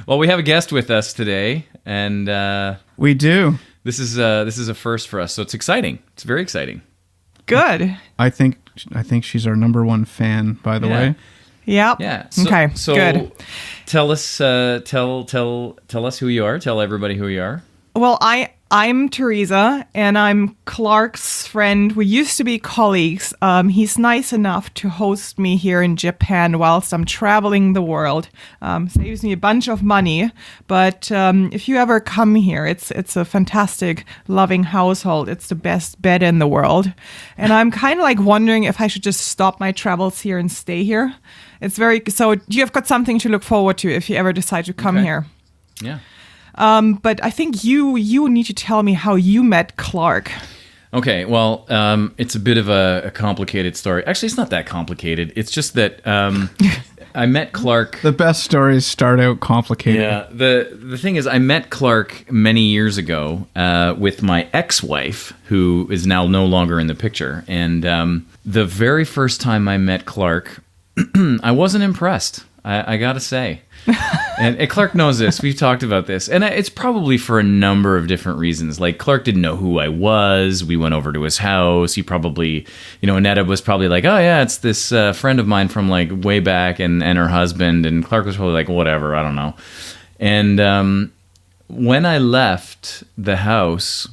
Well, we have a guest with us today, and we do. This is a first for us, so it's exciting. It's very exciting. Good. I think she's our number one fan, by the way. Yep. Yeah. So good. Tell us who you are. Tell everybody who you are. Well, I'm Teresa, and I'm Clark's friend. We used to be colleagues. He's nice enough to host me here in Japan whilst I'm traveling the world. Saves me a bunch of money. But if you ever come here, it's a fantastic, loving household. It's the best bed in the world. And I'm kind of like wondering if I should just stop my travels here and stay here. So you've got something to look forward to if you ever decide to come here. Yeah. But I think you need to tell me how you met Clark. Okay, well, it's a bit of a complicated story. Actually, it's not that complicated. It's just that I met Clark. The best stories start out complicated. Yeah, the thing is, I met Clark many years ago with my ex-wife, who is now no longer in the picture. And the very first time I met Clark, I wasn't impressed, I gotta say. And Clark knows this. We've talked about this. And it's probably for a number of different reasons. Like, Clark didn't know who I was. We went over to his house. He probably, Annetta was probably like, oh, yeah, it's this friend of mine from, like, way back and her husband. And Clark was probably like, whatever, I don't know. And when I left the house,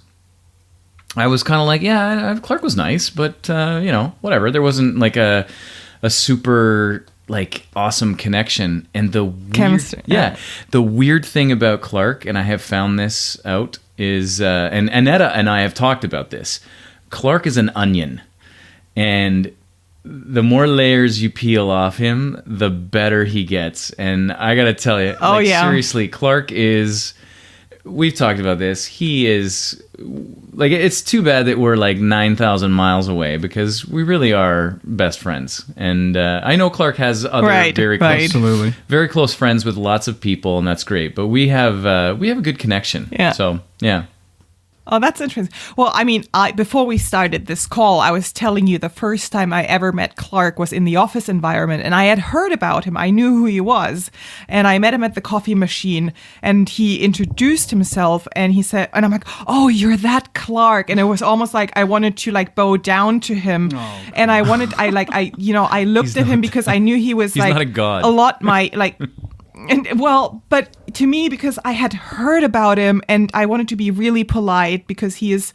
I was kind of like, yeah, Clark was nice, but, whatever. There wasn't, like, a super... like awesome connection. And the chemistry. The weird thing about Clark, and I have found this out, is and Annetta and I have talked about this. Clark is an onion, and the more layers you peel off him, the better he gets. And I gotta tell you, seriously, Clark is. We've talked about this. He is like, it's too bad that we're like 9,000 miles away, because we really are best friends. And I know Clark has other very close friends with lots of people, and that's great. But we have a good connection. Yeah. So yeah. Oh, that's interesting. Well, I mean, before we started this call, I was telling you the first time I ever met Clark was in the office environment, and I had heard about him. I knew who he was, and I met him at the coffee machine, and he introduced himself, and he said, and I'm like, oh, you're that Clark. And it was almost like I wanted to like bow down to him. Oh, and I looked at him because I knew he was he's like not a god. A lot my like. And well, but to me, because I had heard about him and I wanted to be really polite because he is,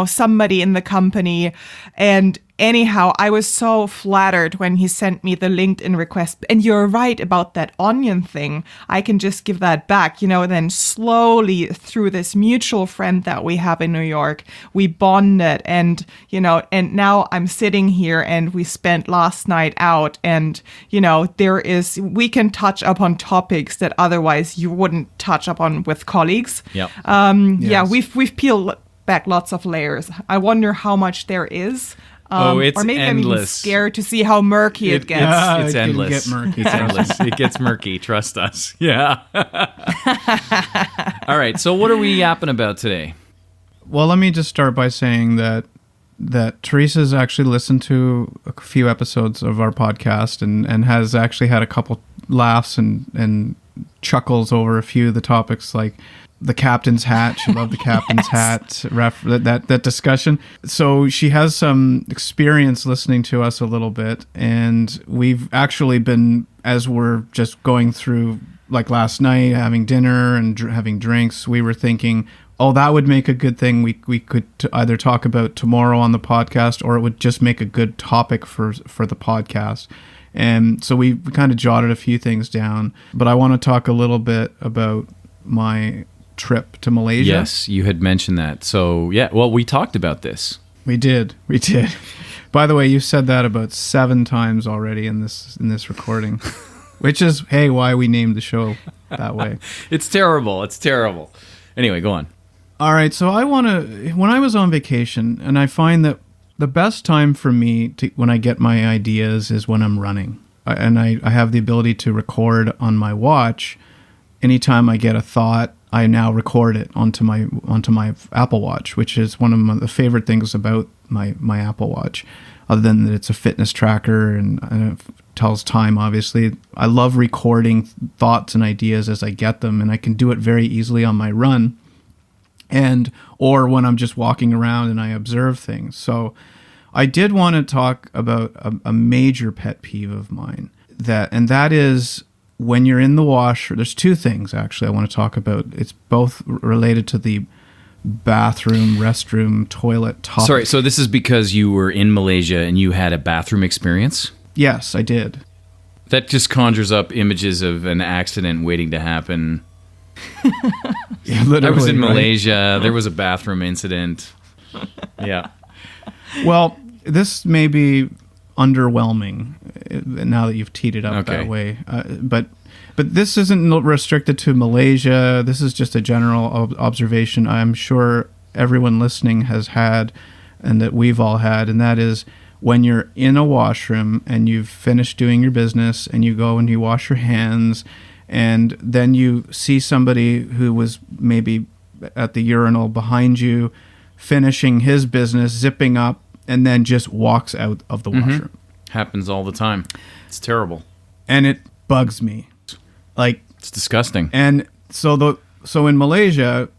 somebody in the company. And anyhow, I was so flattered when he sent me the LinkedIn request. And you're right about that onion thing. I can just give that back, then slowly through this mutual friend that we have in New York, we bonded. And, and now I'm sitting here and we spent last night out, and, we can touch upon topics that otherwise you wouldn't touch upon with colleagues. Yep. Yeah, we've peeled back lots of layers. I wonder how much there is. It's or maybe endless. I'm even scared to see how murky it gets. It's endless. Get murky. It's endless. It gets murky. Trust us. Yeah. All right. So what are we yapping about today? Well, let me just start by saying that Teresa's actually listened to a few episodes of our podcast and has actually had a couple laughs and chuckles over a few of the topics, like the captain's hat. She loved the captain's hat, that discussion. So she has some experience listening to us a little bit, and we've actually been, as we're just going through, like last night, having dinner and having drinks, we were thinking, oh, that would make a good thing we could either talk about tomorrow on the podcast, or it would just make a good topic for the podcast. And so we kind of jotted a few things down, but I want to talk a little bit about my trip to Malaysia. Yes, you had mentioned that. So yeah, well, we talked about this. We did. By the way, you've said that about 7 times already in this recording, which is, hey, why we named the show that way. It's terrible. Anyway, go on. All right, so when I was on vacation, and I find that the best time for me when I get my ideas is when I'm running. And I have the ability to record on my watch anytime I get a thought. I now record it onto my Apple Watch, which is one of the favorite things about my Apple Watch, other than that it's a fitness tracker and it tells time, obviously. I love recording thoughts and ideas as I get them, and I can do it very easily on my run or when I'm just walking around and I observe things. So I did want to talk about a major pet peeve of mine, that is when you're in the washer. There's two things actually I want to talk about. It's both related to the bathroom, restroom, toilet topic. Sorry, so this is because you were in Malaysia and you had a bathroom experience? Yes, I did. That just conjures up images of an accident waiting to happen. Yeah, literally, I was in right? Malaysia. There was a bathroom incident. Yeah. Well, this may be underwhelming now that you've teed it up that way. But this isn't restricted to Malaysia. This is just a general observation I'm sure everyone listening has had and that we've all had, and that is when you're in a washroom and you've finished doing your business and you go and you wash your hands, and then you see somebody who was maybe at the urinal behind you finishing his business, zipping up, and then just walks out of the washroom. Happens all the time. It's terrible. And it bugs me. Like, it's disgusting. And so in Malaysia,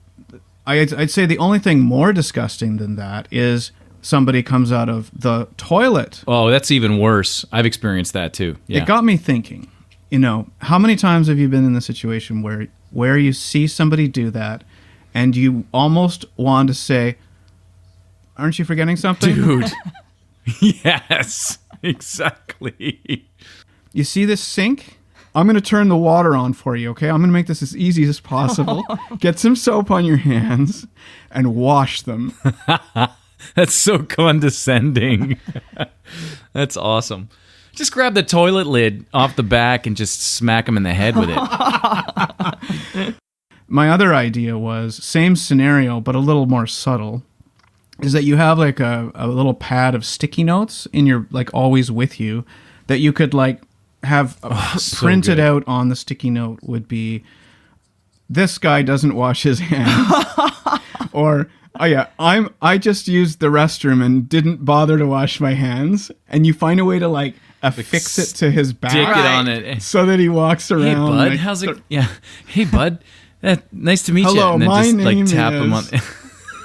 I'd say the only thing more disgusting than that is somebody comes out of the toilet. Oh, that's even worse. I've experienced that too. Yeah. It got me thinking, how many times have you been in the situation where you see somebody do that and you almost want to say, aren't you forgetting something? Dude. Yes, exactly. You see this sink? I'm going to turn the water on for you, okay? I'm going to make this as easy as possible. Get some soap on your hands and wash them. That's so condescending. That's awesome. Just grab the toilet lid off the back and just smack him in the head with it. My other idea was, same scenario, but a little more subtle, is that you have like a little pad of sticky notes in your, like, always with you, that you could like have printed out on the sticky note would be, this guy doesn't wash his hands. Or, oh yeah, I just used the restroom and didn't bother to wash my hands. And you find a way to like affix it to his back. Stick it on it. So that he walks around. Hey, bud, like, how's it? Yeah. Hey, bud. Nice to meet you. Hello, And then my just name like tap him on.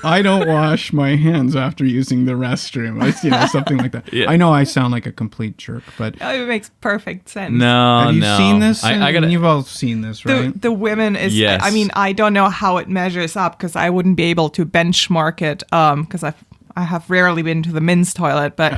I don't wash my hands after using the restroom. Something like that. Yeah. I know I sound like a complete jerk, but It makes perfect sense. have you seen this? I gotta, You've all seen this, right? The women is, Yes. I mean, I don't know how it measures up because I wouldn't be able to benchmark it because I have rarely been to the men's toilet, but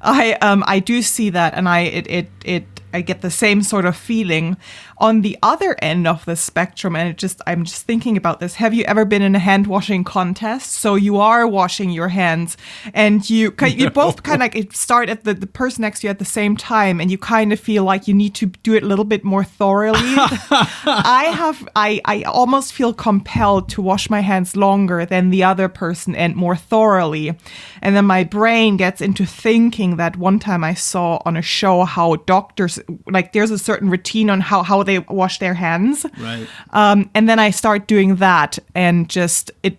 I do see that, and I get the same sort of feeling on the other end of the spectrum. And I'm just thinking about this. Have you ever been in a hand washing contest? So you are washing your hands and you both kind of like start at the person next to you at the same time. And you kind of feel like you need to do it a little bit more thoroughly. I almost feel compelled to wash my hands longer than the other person and more thoroughly. And then my brain gets into thinking that one time I saw on a show how doctors, like, there's a certain routine on how they wash their hands. Right. And then I start doing that, and just it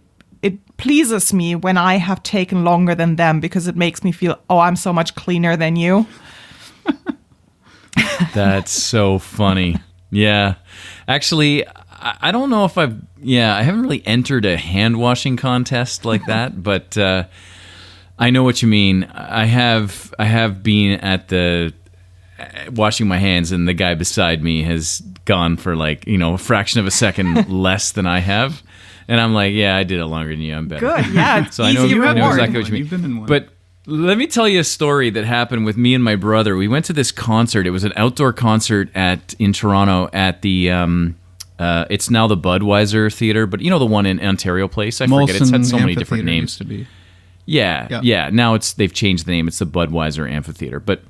pleases me when I have taken longer than them because it makes me feel, oh, I'm so much cleaner than you. That's so funny. Yeah. Actually, I don't know if I haven't really entered a hand washing contest like that, but I know what you mean. I have been at the washing my hands, and the guy beside me has gone for like, a fraction of a second less than I have. And I'm like, yeah, I did it longer than you. I'm better. Good. Yeah. It's So I know, easy I know reward. exactly what you mean. You've been in one. But let me tell you a story that happened with me and my brother. We went to this concert. It was an outdoor concert in Toronto at the it's now the Budweiser Theater, but the one in Ontario Place. I forget. It's had so many different Amphitheater names. used to be. Yeah. Now they've changed the name. It's the Budweiser Amphitheater. But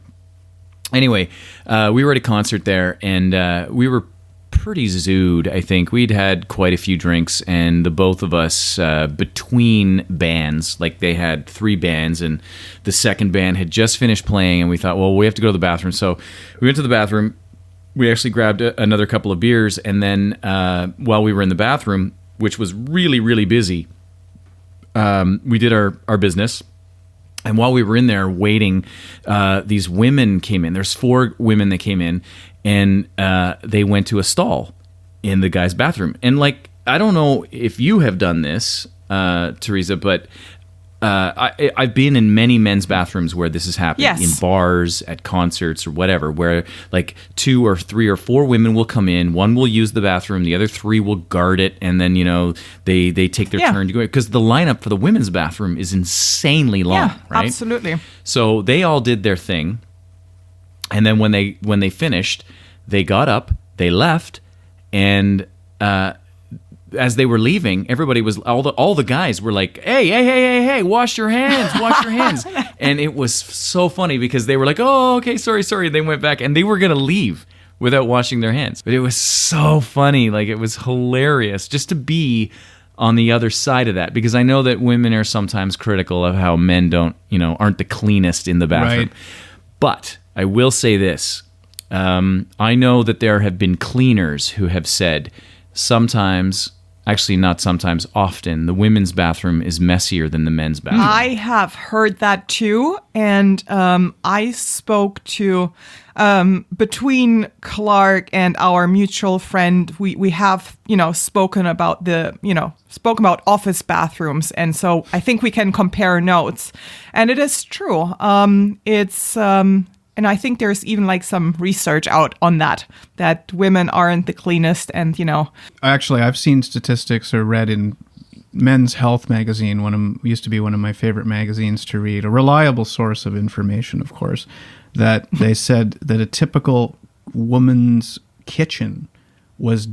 anyway, we were at a concert there, and we were pretty zooed, I think. We'd had quite a few drinks, and the both of us, between bands, like they had 3 bands, and the second band had just finished playing, and we thought, well, we have to go to the bathroom. So we went to the bathroom, we actually grabbed another couple of beers, and then while we were in the bathroom, which was really, really busy, we did our business. And while we were in there waiting, these women came in. There's 4 women that came in, and they went to a stall in the guy's bathroom. And like, I don't know if you have done this, Teresa, but I've been in many men's bathrooms where this has happened. Yes. In bars, at concerts, or whatever, where like 2 or 3 or 4 women will come in. One will use the bathroom, the other 3 will guard it, and then they take their turn to go, because the lineup for the women's bathroom is insanely long. Yeah, right? absolutely. So they all did their thing, and then when they finished, they got up, they left, and as they were leaving, everybody was all the guys were like, hey, wash your hands. And it was so funny because they were like, oh, okay, sorry. They went back, and they were gonna leave without washing their hands. But it was so funny, like it was hilarious just to be on the other side of that, because I know that women are sometimes critical of how men aren't the cleanest in the bathroom. Right. But I will say this. I know that there have been cleaners who have said sometimes, actually not sometimes, often, the women's bathroom is messier than the men's bathroom. I have heard that too, and I spoke to between Clark and our mutual friend. We have spoken about office bathrooms, and so I think we can compare notes. And it is true. And I think there's even like some research out on that women aren't the cleanest, and Actually, I've seen statistics or read in Men's Health magazine, used to be one of my favorite magazines to read, a reliable source of information, of course, that they said that a typical woman's kitchen was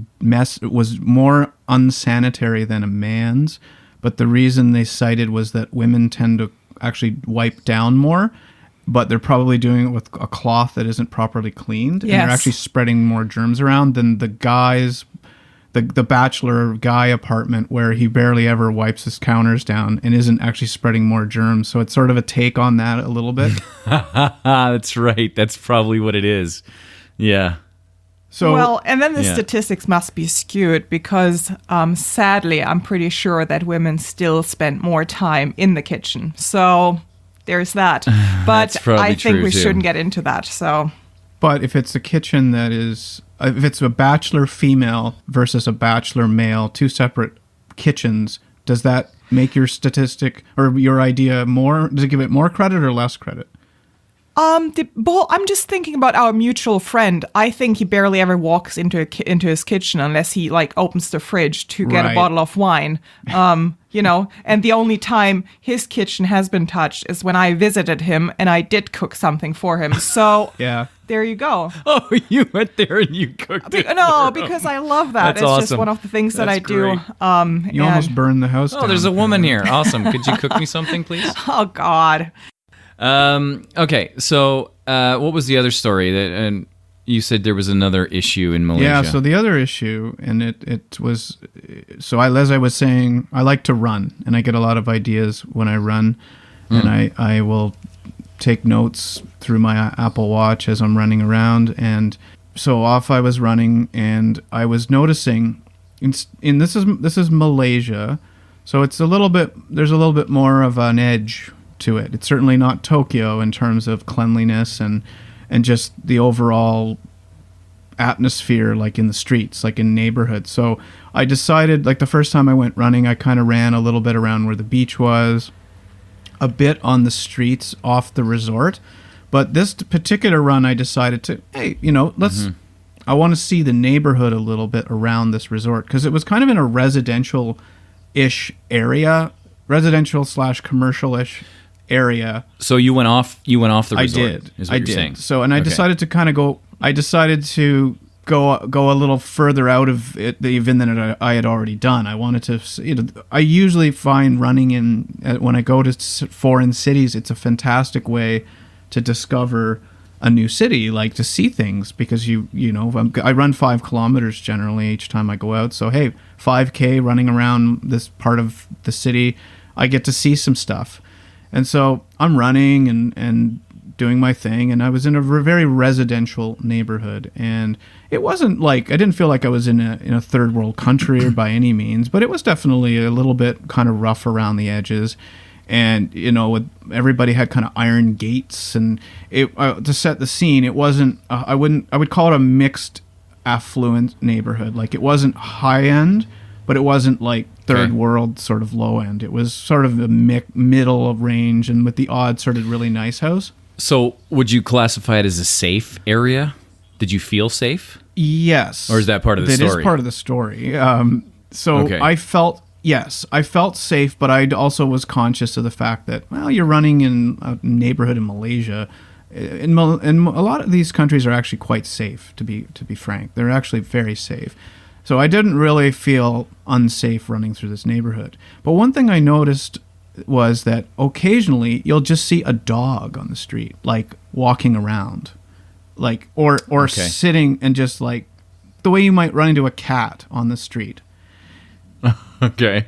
more unsanitary than a man's, but the reason they cited was that women tend to actually wipe down more, but they're probably doing it with a cloth that isn't properly cleaned. Yes. And they're actually spreading more germs around than the guys, the bachelor guy apartment where he barely ever wipes his counters down and isn't actually spreading more germs. So it's sort of a take on that a little bit. That's right. That's probably what it is. Yeah. So well, and then the statistics must be skewed because sadly, I'm pretty sure that women still spend more time in the kitchen. So there's that. But I think we shouldn't get into that. So, but if it's a kitchen that is, if it's a bachelor female versus a bachelor male, 2 separate kitchens, does that make your statistic or your idea more? Does it give it more credit or less credit? I'm just thinking about our mutual friend. I think he barely ever walks into his kitchen unless he like opens the fridge to get a bottle of wine. And the only time his kitchen has been touched is when I visited him and I did cook something for him. So Yeah. there you go. Oh, you went there and you cooked it. No, because I love that. That's it's awesome. just one of the things that I do. Great. You almost burned the house down. Oh, there's a woman here. Awesome. Could you cook me something, please? Oh God. Okay, so what was the other story? And you said there was another issue in Malaysia. Yeah, so the other issue, and it was, so as I was saying, I like to run, and I get a lot of ideas when I run, and I will take notes through my Apple Watch as I'm running around, and so off I was running, and I was noticing, in this is Malaysia, so it's there's a little bit more of an edge to it. It's certainly not Tokyo in terms of cleanliness and just the overall atmosphere, like in the streets, like in neighborhoods. So I decided, like the first time I went running, I kind of ran a little bit around where the beach was, a bit on the streets off the resort. But this particular run, I decided to, hey, I want to see the neighborhood a little bit around this resort, because it was kind of in a residential-ish area, residential/commercial-ish area. So you went off the resort. I did. Is what you're saying. So, and I decided to kind of go. I decided to go a little further out of it even than I had already done. I wanted to. I usually find running when I go to foreign cities, it's a fantastic way to discover a new city, like to see things, because I run 5 kilometers generally each time I go out. So hey, 5K running around this part of the city, I get to see some stuff. And so I'm running and doing my thing, and I was in a very residential neighborhood, and it wasn't like, I didn't feel like I was in a third world country by any means, but it was definitely a little bit kind of rough around the edges. And, everybody had kind of iron gates, and to set the scene, it wasn't, I would call it a mixed affluent neighborhood. Like, it wasn't high end, but it wasn't like third world sort of low end. It was sort of the middle of range, and with the odd sort of really nice house. So would you classify it as a safe area? Did you feel safe? Yes. Or is that part of the story? It is part of the story. I felt, yes, I felt safe, but I also was conscious of the fact that, well, you're running in a neighborhood in Malaysia. And a lot of these countries are actually quite safe, to be frank. They're actually very safe. So I didn't really feel unsafe running through this neighborhood. But one thing I noticed was that occasionally you'll just see a dog on the street, like walking around, like or sitting, and just like the way you might run into a cat on the street. Okay.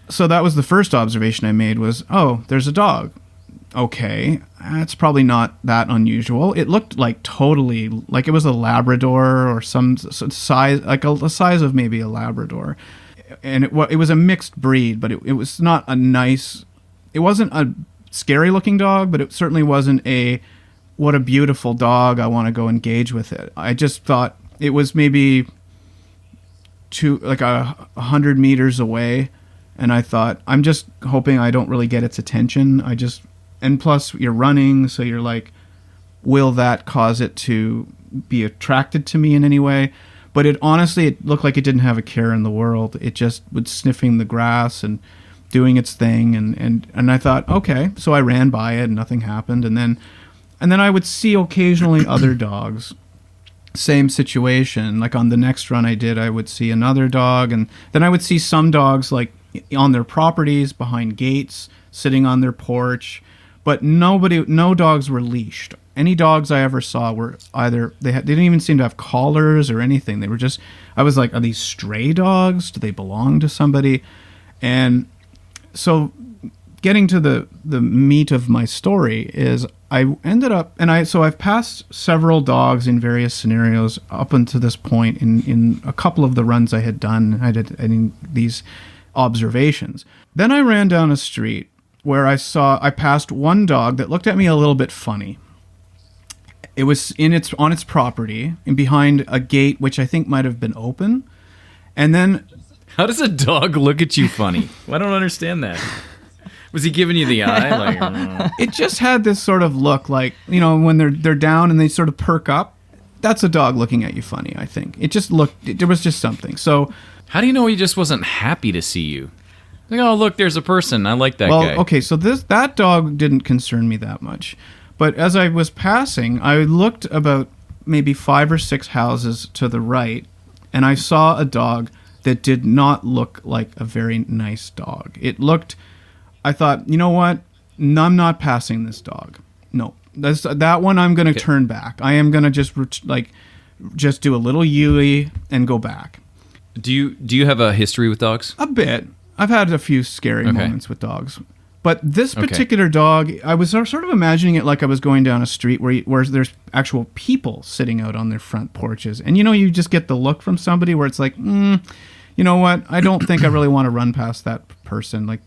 So that was the first observation I made was, oh, there's a dog. Okay, that's probably not that unusual. It looked like totally like it was a Labrador or some size, like a size of maybe a Labrador. And it was a mixed breed, but it was not a nice, it wasn't a scary looking dog, but it certainly wasn't what a beautiful dog, I want to go engage with it. I just thought it was maybe like 100 meters away. And I thought, I'm just hoping I don't really get its attention. And plus, you're running, so you're like, will that cause it to be attracted to me in any way? But it looked like it didn't have a care in the world. It just was sniffing the grass and doing its thing. And I thought, okay. So I ran by it and nothing happened. And then I would see occasionally other dogs. Same situation. Like on the next run I did, I would see another dog. And then I would see some dogs like on their properties, behind gates, sitting on their porch. But no dogs were leashed. Any dogs I ever saw were either, they didn't even seem to have collars or anything. They were just, I was like, are these stray dogs? Do they belong to somebody? And so getting to the meat of my story is I ended up, I've passed several dogs in various scenarios up until this point in a couple of the runs I had done. I did these observations. Then I ran down a street where I passed one dog that looked at me a little bit funny. It was on its property and behind a gate, which I think might have been open. And then, how does a dog look at you funny? I don't understand that. Was he giving you the eye? Like, it just had this sort of look, like, when they're down and they sort of perk up. That's a dog looking at you funny, I think. It just looked. There was just something. So, how do you know he just wasn't happy to see you? Like, oh, look, there's a person. I like that guy. Okay, so that dog didn't concern me that much. But as I was passing, I looked about maybe 5 or 6 houses to the right, and I saw a dog that did not look like a very nice dog. I thought, you know what? No, I'm not passing this dog. No, that one I'm going to turn back. I am going to just do a little Yui and go back. Do you have a history with dogs? A bit. I've had a few scary moments with dogs. But this particular dog, I was sort of imagining it like I was going down a street where there's actual people sitting out on their front porches. And, you just get the look from somebody where it's like, you know what? I don't think I really want to run past that person. Like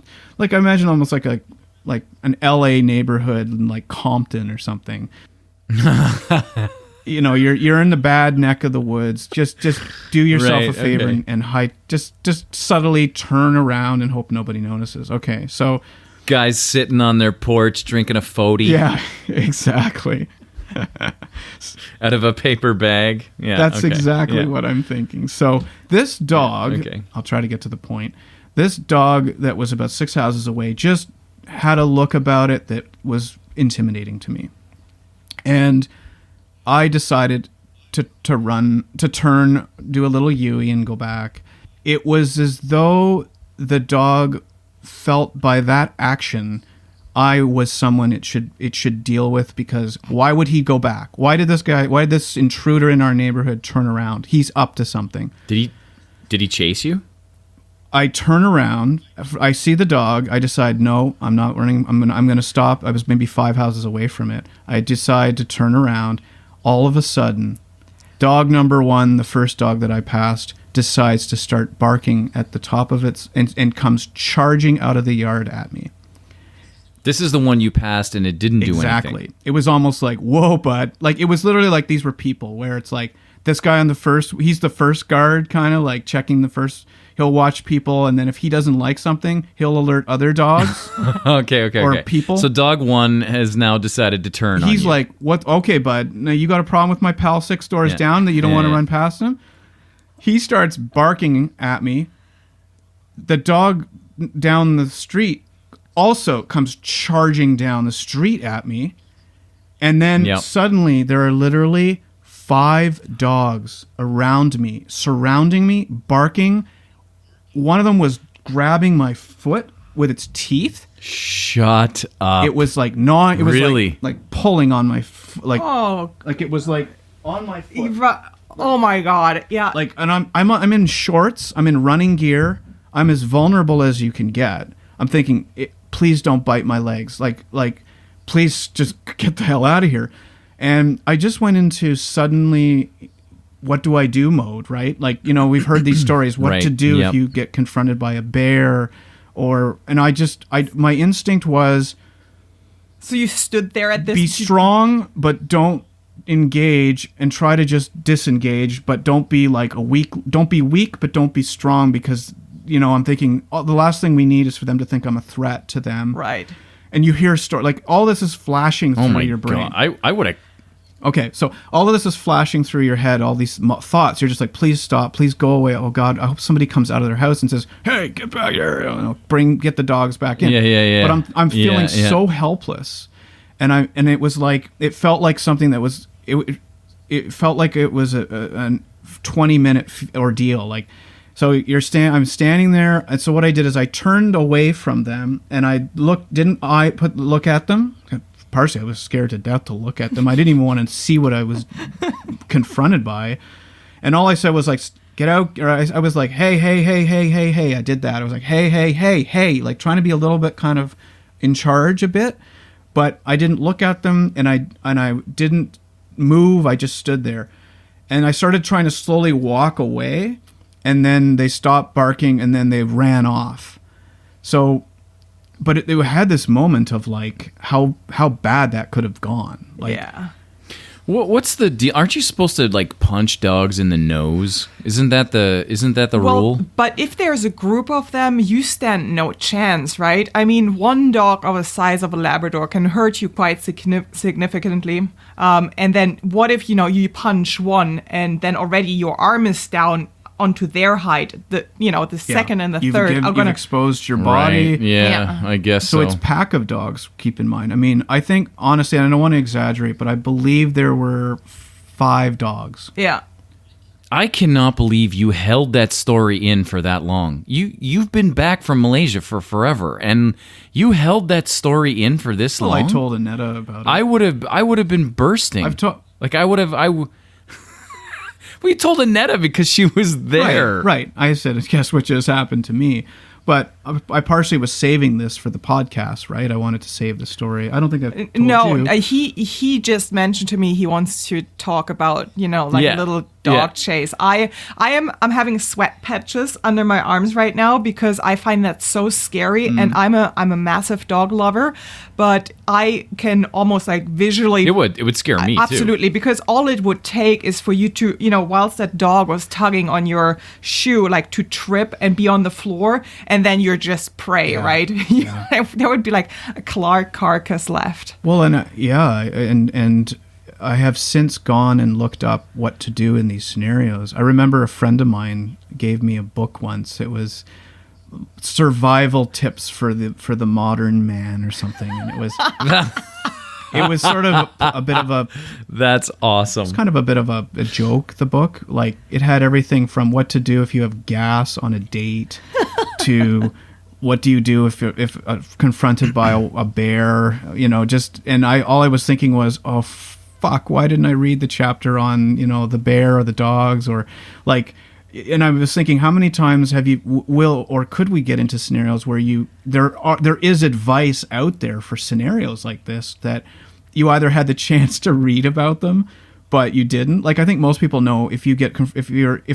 I imagine almost like an LA neighborhood in like Compton or something. You're in the bad neck of the woods. Just do yourself a favor and hide. Just subtly turn around and hope nobody notices. Okay, so guys sitting on their porch drinking a 40. Yeah, exactly. Out of a paper bag. Yeah, that's exactly what I'm thinking. So this dog, I'll try to get to the point. This dog that was about 6 houses away just had a look about it that was intimidating to me, and I decided to turn, do a little Yui and go back. It was as though the dog felt by that action I was someone it should deal with, because why would he go back? Why did this intruder in our neighborhood turn around? He's up to something. Did he chase you? I turn around, I see the dog, I decide, no, I'm not running, I'm gonna stop. I was maybe 5 houses away from it. I decide to turn around. All of a sudden, dog number 1, the first dog that I passed, decides to start barking at the top of its, and comes charging out of the yard at me. This is the one you passed and it didn't do anything. Exactly. It was almost like, whoa, bud. Like, it was literally like these were people where it's like, this guy on the first, he's the first guard, kind of like checking the first. He'll watch people, and then if he doesn't like something, he'll alert other dogs. Okay. People. So dog 1 has now decided to turn on you. He's like, what? Okay, bud. Now you got a problem with my pal 6 doors down that you don't want to run past him? He starts barking at me. The dog down the street also comes charging down the street at me. And then suddenly there are literally 5 dogs around me, surrounding me, barking. One of them was grabbing my foot with its teeth. Shut up. It was like gnawing. It was really? like pulling on my like it was like on my foot. Oh my God! Yeah. Like, and I'm in shorts. I'm in running gear. I'm as vulnerable as you can get. I'm thinking, please don't bite my legs. Like, please just get the hell out of here. And I just went into suddenly, what do I do mode, right? Like, you know, we've heard these stories, what to do if you get confronted by a bear my instinct was, so you stood there at this. Be strong, but don't engage, and try to just disengage, but don't be like don't be weak, but don't be strong, because, you know, I'm thinking the last thing we need is for them to think I'm a threat to them. Right. And you hear like all this is flashing through your brain. God. I would have. Okay, so all of this is flashing through your head, all these thoughts. You're just like, please stop, please go away. Oh God, I hope somebody comes out of their house and says, hey, get back here. You know, get the dogs back in. Yeah. But I'm feeling so helpless. And it was like, it felt like something that was, it felt like it was a 20-minute ordeal. Like, so I'm standing there. And so what I did is I turned away from them and I look at them. Partially, I was scared to death to look at them. I didn't even want to see what I was confronted by. And all I said was like, get out. Or I was like, hey. I did that. I was like, hey, like trying to be a little bit kind of in charge a bit. But I didn't look at them and I didn't move. I just stood there. And I started trying to slowly walk away. And then they stopped barking and then they ran off. So... But it had this moment of like how bad that could have gone. Like, yeah. What's the deal? Aren't you supposed to like punch dogs in the nose? Isn't that the rule? But if there's a group of them, you stand no chance, right? I mean, one dog of the size of a Labrador can hurt you quite significantly. And then what if, you know, you punch one and then already your arm is down onto their height, the second and the third are going to exposed your body. Right. Yeah, I guess so. So it's pack of dogs, keep in mind. I mean, I think, honestly, I don't want to exaggerate, but I believe there were 5 dogs. Yeah. I cannot believe you held that story in for that long. You've been back from Malaysia for forever, and you held that story in for this long? I told Annetta about it. I would have been bursting. We told Annetta because she was there. Right. I said, guess what just happened to me. But I partially was saving this for the podcast, right? I wanted to save the story. I don't think I've told you. He just mentioned to me he wants to talk about, a little dog chase. I'm having sweat patches under my arms right now because I find that so scary, and I'm a massive dog lover, but I can almost like visually. It would scare me absolutely, because all it would take is for you to, whilst that dog was tugging on your shoe, like to trip and be on the floor, and then you're just prey, right? Yeah. There would be like a Clark carcass left. Well, and and I have since gone and looked up what to do in these scenarios. I remember a friend of mine gave me a book once. It was survival tips for the modern man or something, and it was it was sort of a bit of a. That's awesome. It's kind of a bit of a joke. The book, like, it had everything from what to do if you have gas on a date to what do you do if confronted by a bear, and all I was thinking was, oh fuck, why didn't I read the chapter on, the bear or the dogs, or like, and I was thinking, how many times have you will or could we get into scenarios where there is advice out there for scenarios like this that you either had the chance to read about them, but you didn't. Like, I think most people know if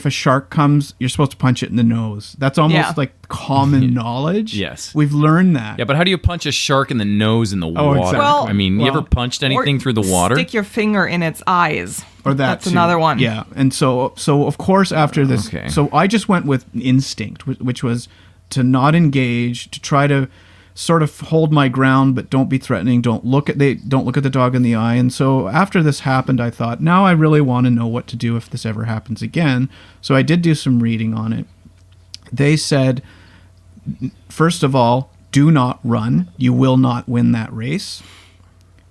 a shark comes, you're supposed to punch it in the nose. That's almost like common knowledge. Yes. We've learned that. Yeah, but how do you punch a shark in the nose in the water? Exactly. Well, I mean, you ever punched anything through the water? Stick your finger in its eyes. Or that's too. another one. Yeah, and so of course after this, so I just went with instinct, which was to not engage, to try to sort of hold my ground, but don't be threatening. Don't look at the dog in the eye. And so after this happened, I thought, now I really want to know what to do if this ever happens again. So I did do some reading on it. They said, first of all, do not run. You will not win that race.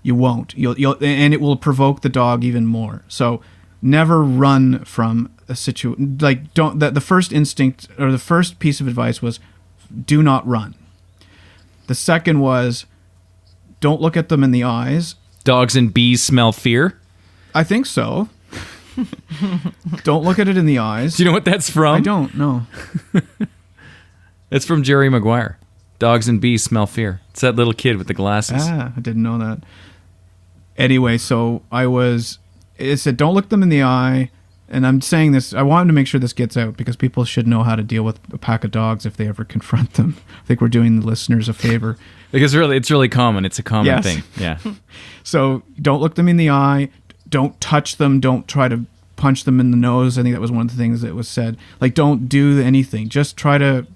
You won't. You'll and it will provoke the dog even more. So never run from a situation. Like, don't. The first instinct or the first piece of advice was, do not run. The second was, don't look at them in the eyes. Dogs and bees smell fear? I think so. Don't look at it in the eyes. Do you know what that's from? I don't know. It's from Jerry Maguire. Dogs and bees smell fear. It's that little kid with the glasses. I didn't know that. Anyway, so it said, don't look them in the eye. And I'm saying this, I wanted to make sure this gets out because people should know how to deal with a pack of dogs if they ever confront them. I think we're doing the listeners a favor. Because it's really common. It's a common thing. Yeah. So don't look them in the eye. Don't touch them. Don't try to punch them in the nose. I think that was one of the things that was said. Like, don't do anything. Just try to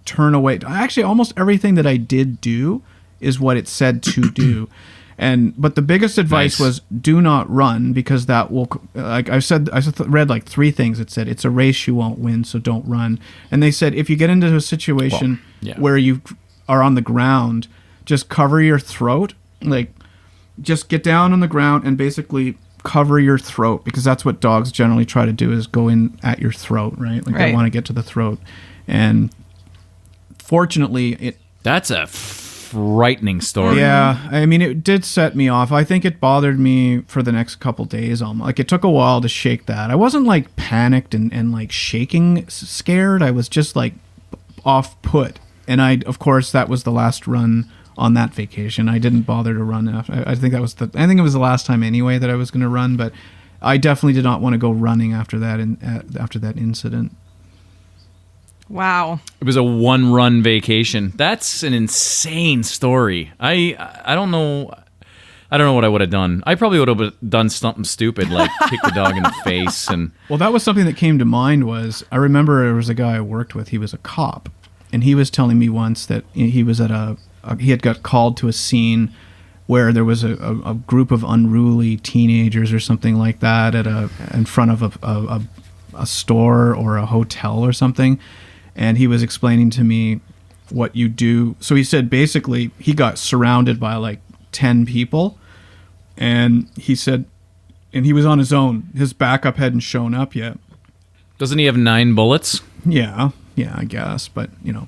turn away. Actually, almost everything that I did do is what it said to do. But the biggest advice was do not run, because that will, like I said, I read like 3 things. It said it's a race you won't win, so don't run. And they said if you get into a situation where you are on the ground, just cover your throat. Like, just get down on the ground and basically cover your throat, because that's what dogs generally try to do, is go in at your throat, right? Like they want to get to the throat. And fortunately, that's a frightening story. Yeah, I mean, it did set me off. I think it bothered me for the next couple days almost. Like, it took a while to shake that. I wasn't like panicked and like shaking scared. I was just like off put. And of course, that was the last run on that vacation. I didn't bother to run after. I think it was the last time anyway that I was going to run, but I definitely did not want to go running after that incident. Wow. It was a 1-run vacation. That's an insane story. I don't know. I don't know what I would have done. I probably would have done something stupid, like kick the dog in the face. And well, that was something that came to mind. I remember there was a guy I worked with. He was a cop, and he was telling me once that he was at he had got called to a scene where there was a group of unruly teenagers or something like that in front of a store or a hotel or something. And he was explaining to me what you do. So he said basically he got surrounded by like 10 people. And he said, and he was on his own. His backup hadn't shown up yet. Doesn't he have 9 bullets? Yeah, I guess. But, you know.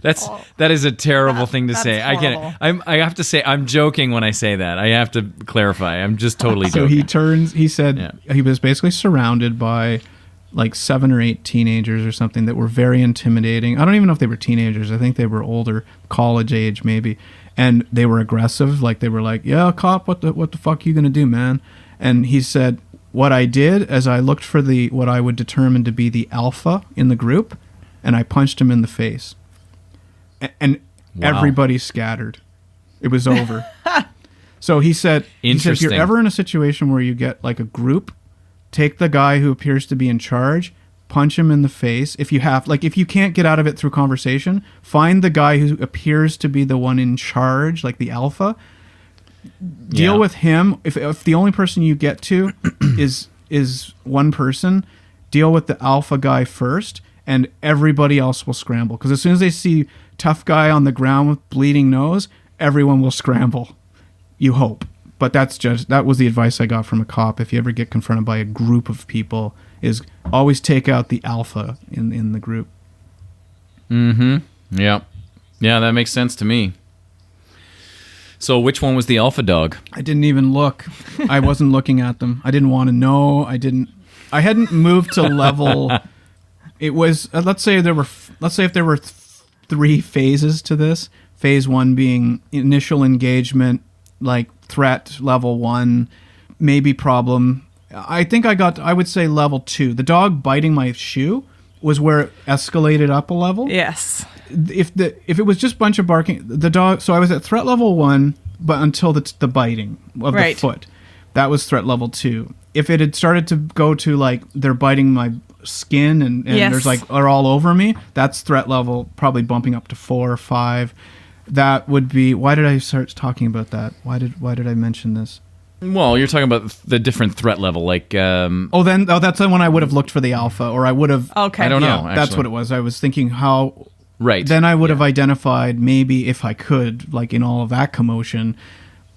That is a terrible thing to say. Horrible. I have to say, I'm joking when I say that. I have to clarify. I'm just totally joking. So he said he was basically surrounded by like 7 or 8 teenagers or something that were very intimidating. I don't even know if they were teenagers. I think they were older, college age maybe. And they were aggressive. Like, they were like, yeah, cop, what the fuck you gonna do, man? And he said, what I did is I looked for what I would determine to be the alpha in the group, and I punched him in the face. And everybody scattered. It was over. So he said, if you're ever in a situation where you get like a group, take the guy who appears to be in charge, punch him in the face. If you can't get out of it through conversation, find the guy who appears to be the one in charge, like the alpha. Deal with him. If the only person you get to is one person, deal with the alpha guy first, and everybody else will scramble. Because as soon as they see tough guy on the ground with bleeding nose, everyone will scramble. You hope. But that was the advice I got from a cop. If you ever get confronted by a group of people, is always take out the alpha in the group. Mm-hmm. Yeah. Yeah, that makes sense to me. So which one was the alpha dog? I didn't even look. I wasn't looking at them. I didn't want to know. I didn't. moved to level. It was let's say if there were 3 phases to this. Phase 1 being initial engagement, like threat level 1, maybe problem. I think I would say level 2. The dog biting my shoe was where it escalated up a level. Yes. If it was just a bunch of barking, the dog. So I was at threat level 1, but until the biting of the foot, that was threat level 2. If it had started to go to like they're biting my skin and there's like are all over me, that's threat level probably bumping up to 4 or 5. That would be. Why did I start talking about that? Why did I mention this? Well, you're talking about the different threat level, like. That's when I would have looked for the alpha, or I would have. Okay. I don't know. That's what it was. I was thinking how. Right. Then I would have identified maybe if I could, like in all of that commotion,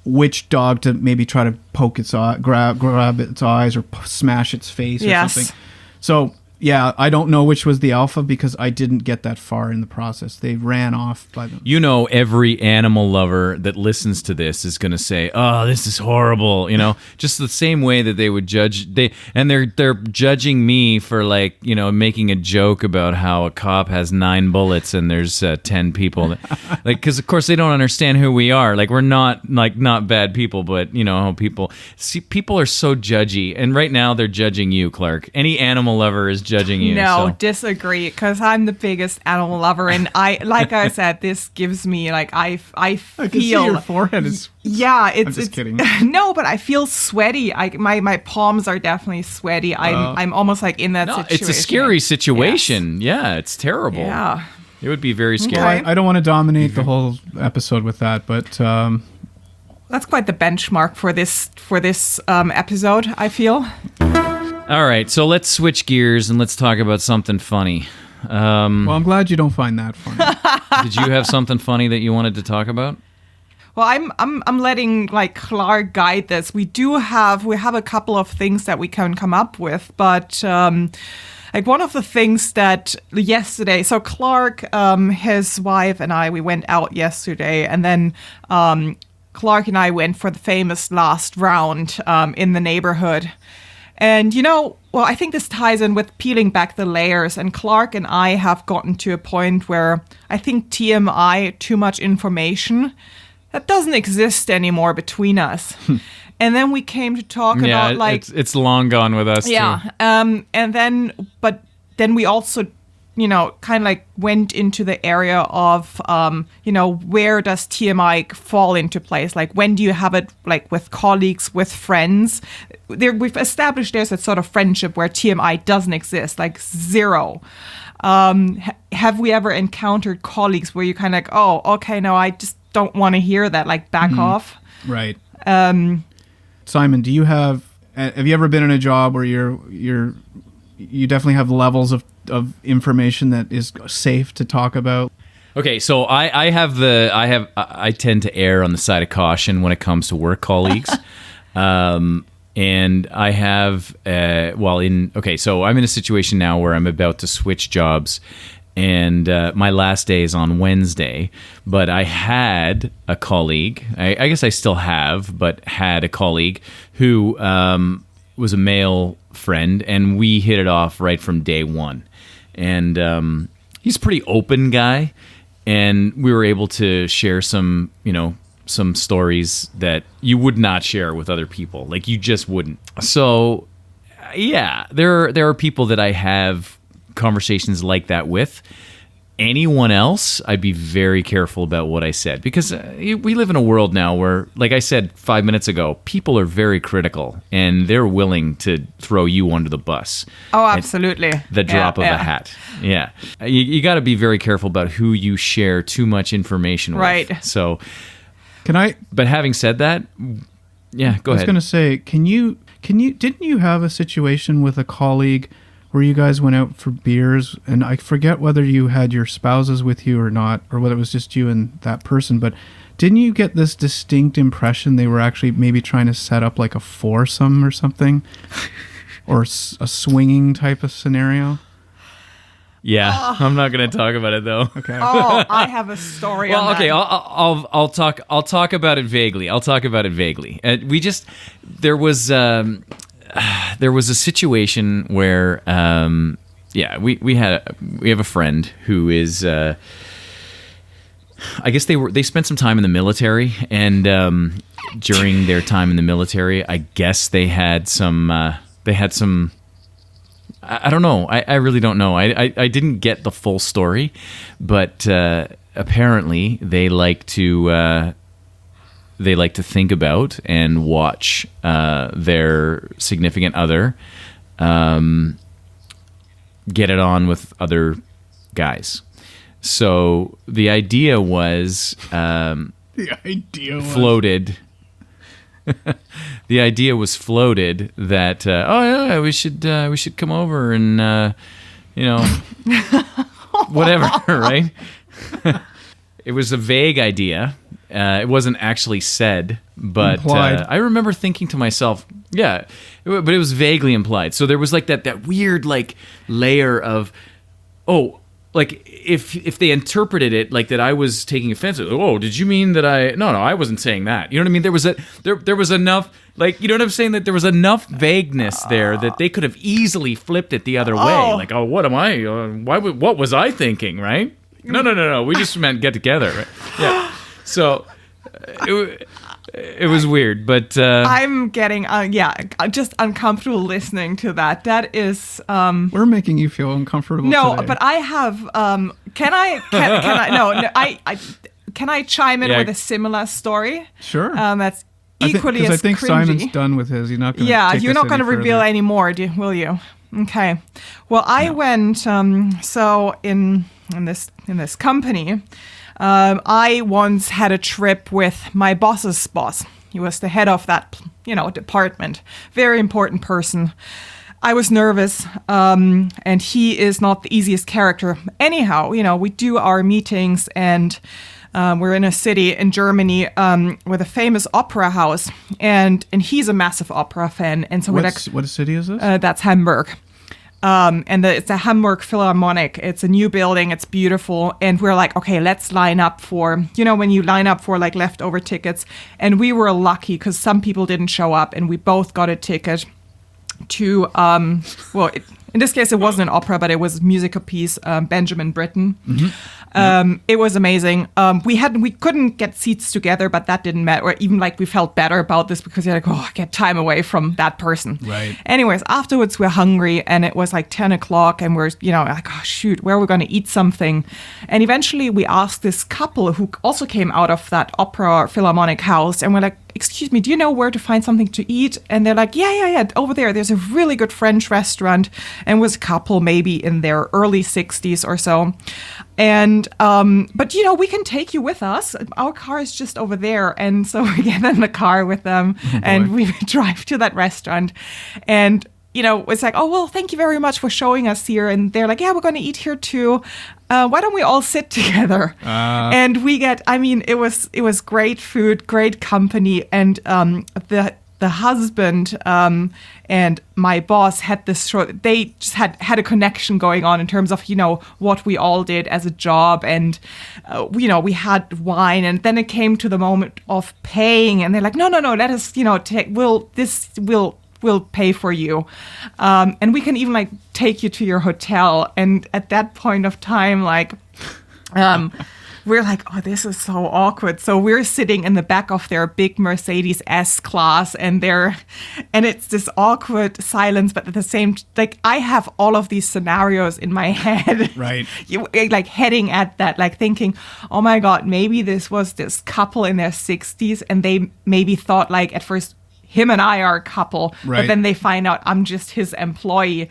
which dog to maybe try to poke its eye, grab its eyes, or smash its face or something. So. Yeah, I don't know which was the alpha because I didn't get that far in the process. They ran off by them. You know, every animal lover that listens to this is going to say, "Oh, this is horrible." You know, just the same way that they would judge they're judging me for like, you know, making a joke about how a cop has 9 bullets and there's 10 people. Like, because of course they don't understand who we are. Like, we're not bad people, but you know how people are so judgy, and right now they're judging you, Clark. Any animal lover is judging you. No, so. disagree, because I'm the biggest animal lover, and like I said, this gives me like I feel. I can see your forehead is. Yeah, I'm just kidding. No, but I feel sweaty. My palms are definitely sweaty. I'm almost like in that situation. It's a scary situation. Yes. Yeah, it's terrible. Yeah, it would be very scary. Okay. I don't want to dominate the whole episode with that, but. That's quite the benchmark for this episode, I feel. All right, so let's switch gears and let's talk about something funny. Well, I'm glad you don't find that funny. Did you have something funny that you wanted to talk about? Well, I'm letting like Clark guide this. We have a couple of things that we can come up with, but like one of the things that yesterday. So Clark, his wife and I, we went out yesterday, and then Clark and I went for the famous last round in the neighborhood. And, you know, well, I think this ties in with peeling back the layers. And Clark and I have gotten to a point where I think TMI, too much information, that doesn't exist anymore between us. And then we came to talk about like... it's long gone with us, yeah, too. But then we also, you know, kind of like went into the area of, you know, where does TMI fall into place? Like, when do you have it, like, with colleagues, with friends? We've established there's a sort of friendship where TMI doesn't exist, like zero. Have we ever encountered colleagues where you kind of like, oh, okay, no, I just don't want to hear that, like, back off? Right. Simon, do you have you ever been in a job where you definitely have levels of information that is safe to talk about? Okay, so I tend to err on the side of caution when it comes to work colleagues. And I have, so I'm in a situation now where I'm about to switch jobs, and my last day is on Wednesday, but I had a colleague, I guess I still have, but had a colleague who was a male friend, and we hit it off right from day one. And he's a pretty open guy, and we were able to share some stories that you would not share with other people. Like, you just wouldn't. So, yeah, there are people that I have conversations like that with. Anyone else, I'd be very careful about what I said, because we live in a world now where, like I said 5 minutes ago, people are very critical, and they're willing to throw you under the bus. Oh, absolutely. The drop of a hat. Yeah. You got to be very careful about who you share too much information with. Right. So... But having said that, yeah, go ahead. I was going to say, didn't you have a situation with a colleague where you guys went out for beers, and I forget whether you had your spouses with you or not, or whether it was just you and that person, but didn't you get this distinct impression they were actually maybe trying to set up like a foursome or something? Or a swinging type of scenario? Yeah, I'm not going to talk about it though. Okay. Oh, I have a story. Well, on okay, that. I'll talk about it vaguely. There was there was a situation where, we have a friend who is. I guess they spent some time in the military, and during their time in the military, I guess they had some. I don't know. I really don't know. I didn't get the full story, but apparently they like to think about and watch their significant other get it on with other guys. So the idea was floated. The idea was floated that we should come over and whatever, right? It was a vague idea. It wasn't actually said, but I remember thinking to myself, but it was vaguely implied. So there was like that weird like layer of, like if they interpreted it like that I was taking offense. Oh, did you mean that I? No, I wasn't saying that. You know what I mean? There was enough, like, you know what I'm saying, that there was enough vagueness there that they could have easily flipped it the other way. Like, what am I? What was I thinking? Right? No. We just meant get together. Right? Yeah. So it was weird, but I'm getting just uncomfortable listening to that. That is we're making you feel uncomfortable. No, today. but I have can I chime in with a similar story? Sure. That's equally as I think cringy. Simon's done with his. You're not going to you're not going to reveal any more, will you? Okay. Well, I went so in this company. I once had a trip with my boss's boss. He was the head of that, department. Very important person. I was nervous, and he is not the easiest character. Anyhow, we do our meetings, and we're in a city in Germany with a famous opera house, and he's a massive opera fan. And so what city is this? That's Hamburg. It's a Hamburg Philharmonic. It's a new building. It's beautiful. And we're like, okay, let's line up for, when you line up for like leftover tickets. And we were lucky because some people didn't show up and we both got a ticket to, in this case, it wasn't an opera, but it was a musical piece, Benjamin Britten. Mm-hmm. It was amazing. We couldn't get seats together, but that didn't matter. Or even like we felt better about this because you're like, get time away from that person. Right. Anyways, afterwards we're hungry and it was like 10 o'clock and we're, like, oh shoot, where are we going to eat something? And eventually we asked this couple who also came out of that opera Philharmonic house, and we're like, excuse me, do you know where to find something to eat? And they're like, yeah, over there. There's a really good French restaurant. And was a couple maybe in their early 60s or so. And, but we can take you with us. Our car is just over there. And so we get in the car with them and we drive to that restaurant. And, it's like, oh, well, thank you very much for showing us here. And they're like, yeah, we're going to eat here too. Why don't we all sit together? And we get, it was great food, great company. And the husband and my boss had this they just had a connection going on in terms of, what we all did as a job. And, we had wine. And then it came to the moment of paying. And they're like, no, let us, we'll pay for you. And we can even like take you to your hotel. And at that point of time, like, we're like, oh, this is so awkward. So we're sitting in the back of their big Mercedes S-Class and it's this awkward silence, but at the same, like, I have all of these scenarios in my head. Right. Like heading at that, like thinking, oh my God, maybe this was this couple in their 60s and they maybe thought like at first, him and I are a couple, right. But then they find out I'm just his employee.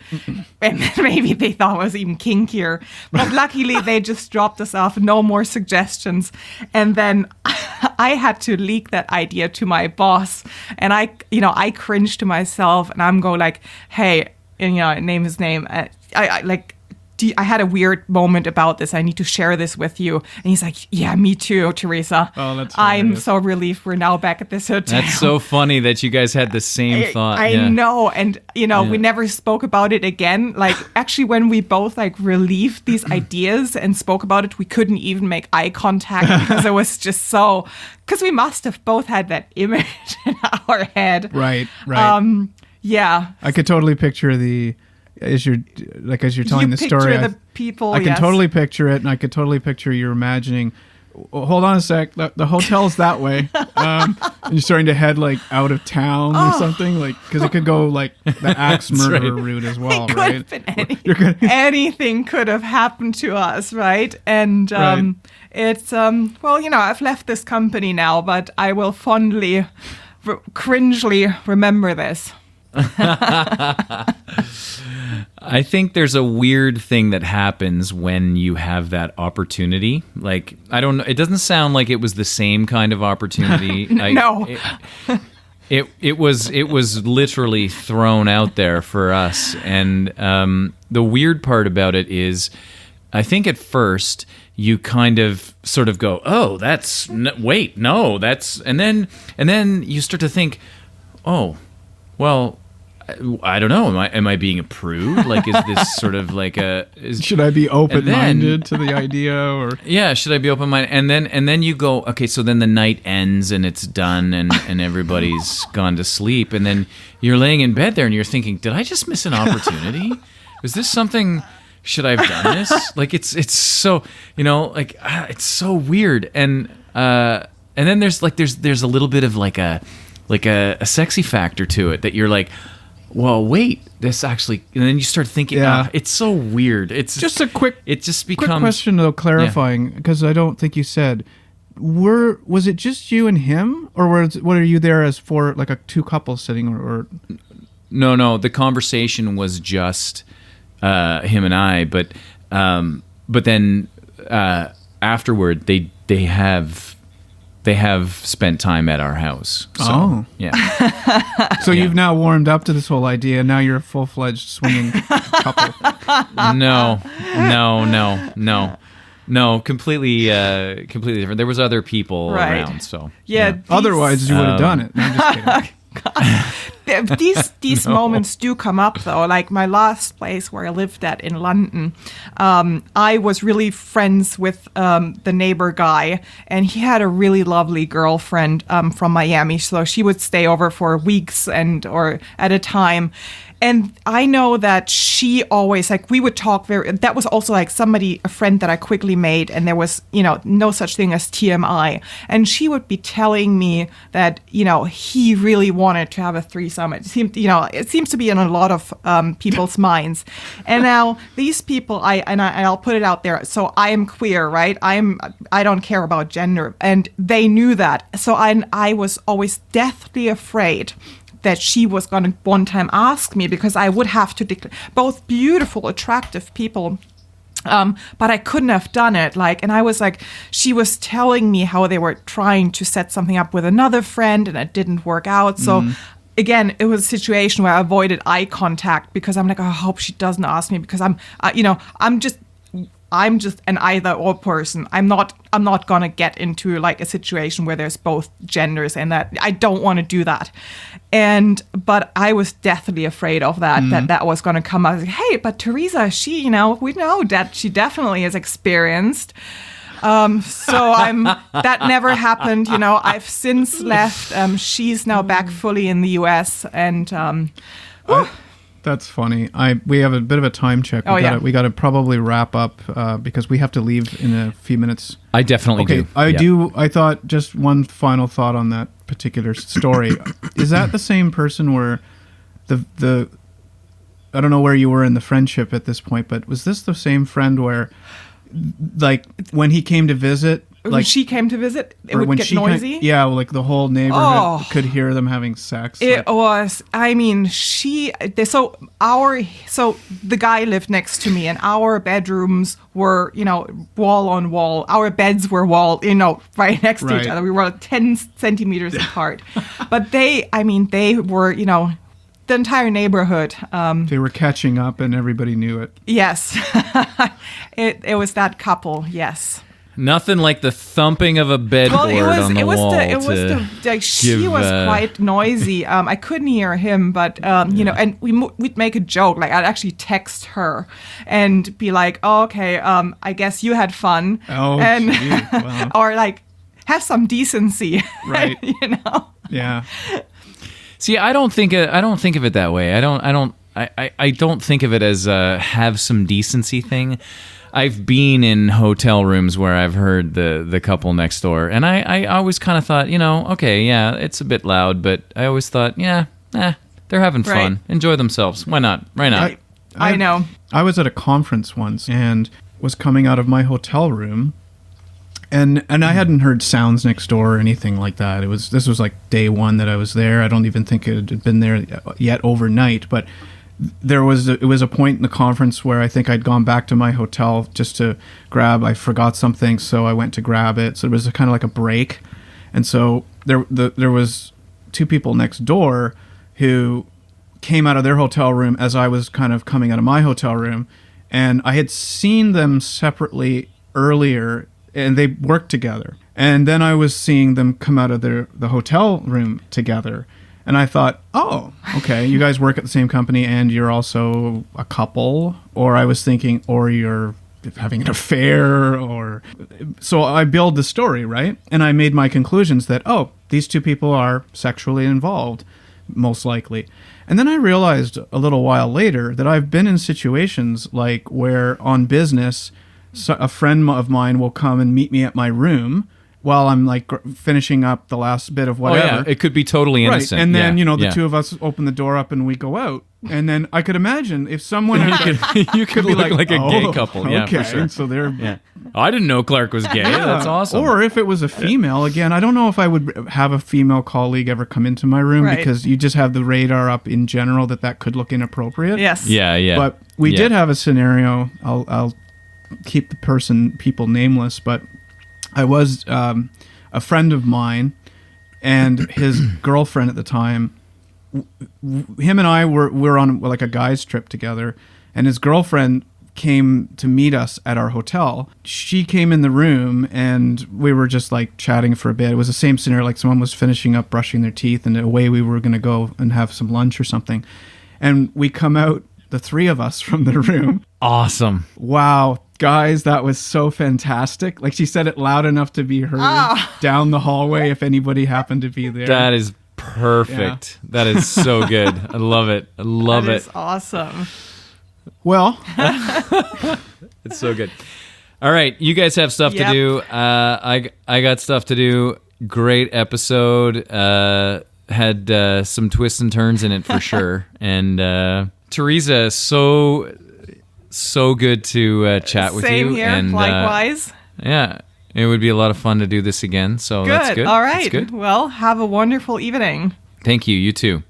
And then maybe they thought it was even kinkier. But luckily, they just dropped us off. No more suggestions. And then I had to leak that idea to my boss. And I cringed to myself. And I'm going like, hey, and, name his name. I had a weird moment about this. I need to share this with you. And he's like, yeah, me too, Teresa. Oh, that's hilarious. I'm so relieved we're now back at this hotel. That's so funny that you guys had the same thought. I know. And, we never spoke about it again. Like, actually, when we both, like, relieved these ideas and spoke about it, we couldn't even make eye contact because it was just because we must have both had that image in our head. Right. Yeah. I could totally picture as you're telling the story. Picture the people. I can yes. totally picture it, and I could totally picture you're imagining. Hold on a sec. The hotel's that way. And you're starting to head like out of town or something, like because it could go like the axe murderer route as well, It right? could have been anything could have happened to us, right? And it's well, I've left this company now, but I will fondly, cringely remember this. I think there's a weird thing that happens when you have that opportunity. Like, I don't know. It doesn't sound like it was the same kind of opportunity. No. It was literally thrown out there for us. And the weird part about it is, I think at first you kind of sort of go, oh, that's, wait, no, that's, and then you start to think, oh, well, I don't know. Am I being approved? Like, is this sort of like should I be open-minded to the idea, or yeah, should I be open-minded? And then you go, okay, so then the night ends and it's done and everybody's gone to sleep, and then you're laying in bed there and you're thinking, did I just miss an opportunity? Was this something? Should I have done this? Like, it's so, it's so weird, and then there's a little bit of like a sexy factor to it that you're like, well, wait, this actually, and then you start thinking, it's so weird. It's just a quick, it just becomes. Quick question though, clarifying, because I don't think you said, was it just you and him, or were you there as for like two couples sitting, or? No, the conversation was just him and I, but then afterward they have spent time at our house. So, yeah. So you've now warmed up to this whole idea. Now you're a full-fledged swinging couple. No. Completely different. There was other people around. So yeah. Otherwise, you would have done it. No, I'm just kidding. These moments do come up though. Like my last place where I lived at in London, I was really friends with the neighbor guy, and he had a really lovely girlfriend from Miami. So she would stay over for weeks or at a time. And I know that she always, like, we would talk that was also like a friend that I quickly made, and there was, no such thing as TMI. And she would be telling me that, he really wanted to have a threesome. It seems to be in a lot of people's minds. And now these people, I'll put it out there. So I am queer, right? I don't care about gender. And they knew that. So I was always deathly afraid that she was going to one time ask me, because I would have to declare, both beautiful, attractive people, but I couldn't have done it. And I was like, she was telling me how they were trying to set something up with another friend and it didn't work out. So again, it was a situation where I avoided eye contact, because I'm like, I hope she doesn't ask me, because I'm just an either-or person. I'm not gonna get into like a situation where there's both genders, and that I don't want to do that. But I was deathly afraid of that was gonna come out. I was like, hey, but Teresa, she, we know that she definitely is experienced. So that never happened. I've since left. She's now back fully in the US, and. That's funny. We have a bit of a time check. We got to probably wrap up because we have to leave in a few minutes. I definitely do. I thought just one final thought on that particular story. Is that the same person where the I don't know where you were in the friendship at this point, but was this the same friend where, like, when he came to visit, when she came to visit, it would get noisy? Like the whole neighborhood could hear them having sex. It was, so the guy lived next to me, and our bedrooms were, wall on wall. Our beds were right next to each other. We were 10 centimeters apart. But they were, the entire neighborhood. They were catching up and everybody knew it. Yes. It was that couple, yes. Nothing like the thumping of a bedboard on the wall. She was quite noisy. I couldn't hear him, but and we'd make a joke. Like, I'd actually text her and be like, "Oh, okay, I guess you had fun," wow. or like, have some decency, right? Yeah. See, I don't think of it that way. I don't think of it as a have some decency thing. I've been in hotel rooms where I've heard the couple next door, and I always kind of thought, okay, yeah, it's a bit loud, but I always thought, they're having fun, Right. enjoy themselves. Why not? Right now. I know. I was at a conference once and was coming out of my hotel room, and I hadn't heard sounds next door or anything like that. This was like day one that I was there. I don't even think it had been there yet overnight, but it was a point in the conference where I think I'd gone back to my hotel just to grab. I forgot something, so I went to grab it. So it was kind of like a break, and so there was two people next door who came out of their hotel room as I was kind of coming out of my hotel room, and I had seen them separately earlier, and they worked together. And then I was seeing them come out of the hotel room together. And I thought, oh, okay, you guys work at the same company and you're also a couple. Or I was thinking, or you're having an affair, or... So I build the story, right? And I made my conclusions that, oh, these two people are sexually involved, most likely. And then I realized a little while later that I've been in situations like where on business, a friend of mine will come and meet me at my room while I'm like finishing up the last bit of whatever. Oh, yeah. It could be totally innocent. Right. And then, Yeah, the two of us open the door up and we go out. And then I could imagine if someone... you could be look like a gay "Oh, couple. Yeah, okay. for sure. So they're... Yeah. Oh, I didn't know Clark was gay. That's awesome. Or if it was a female, again, I don't know if I would have a female colleague ever come into my room Right. because you just have the radar up in general that could look inappropriate. Yes. Yeah. But we did have a scenario. I'll keep people nameless, but I was a friend of mine and his girlfriend at the time. Him and I were on like a guys trip together, and his girlfriend came to meet us at our hotel. She came in the room and we were just like chatting for a bit. It was the same scenario, like someone was finishing up brushing their teeth and away we were going to go and have some lunch or something. And we come out, the three of us, from the room. Awesome. Wow, guys, that was so fantastic. Like she said it loud enough to be heard down the hallway if anybody happened to be there. That is perfect. Yeah. That is so good. I love it. I love That it. is awesome. Well, it's so good. All right, you guys have stuff to do. I got stuff to do. Great episode. Had some twists and turns in it for sure. And Teresa, so good to chat with you. Same here. And, likewise. Yeah, it would be a lot of fun to do this again. So Good. that's good. All right. That's good. Well, have a wonderful evening. Thank you. You too.